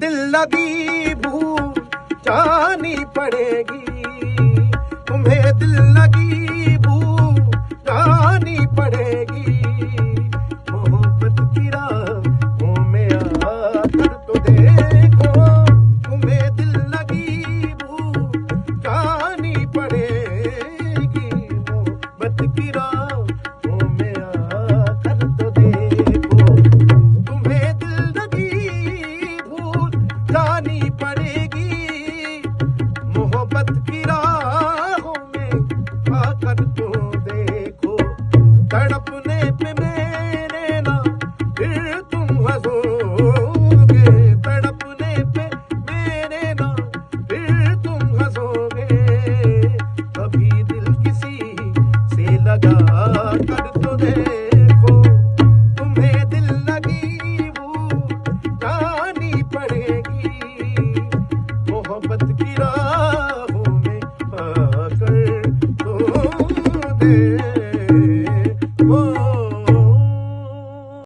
दिल लगी भूल जानी पड़ेगी, तुम्हें दिल लगी भूल जानी पड़ेगी। मोहब्बत की राहों में आकर तो देखो, तुम्हें दिल लगी भूल जानी पड़ेगी। मोहब्बत की राहों में आकर तो देखो, तुम्हें दिल लगी भूल जानी पड़ेगी। मोहब्बत की राहों में आकर तो देखो, तड़पने पे मेरे ना फिर तुम हंसोगे, तड़पने पे मेरे ना फिर तुम हंसोगे। कभी दिल किसी से लगा कर तो देखो, तुम्हें दिल लगी भूल जानी पड़ेगी। मोहब्बत की राह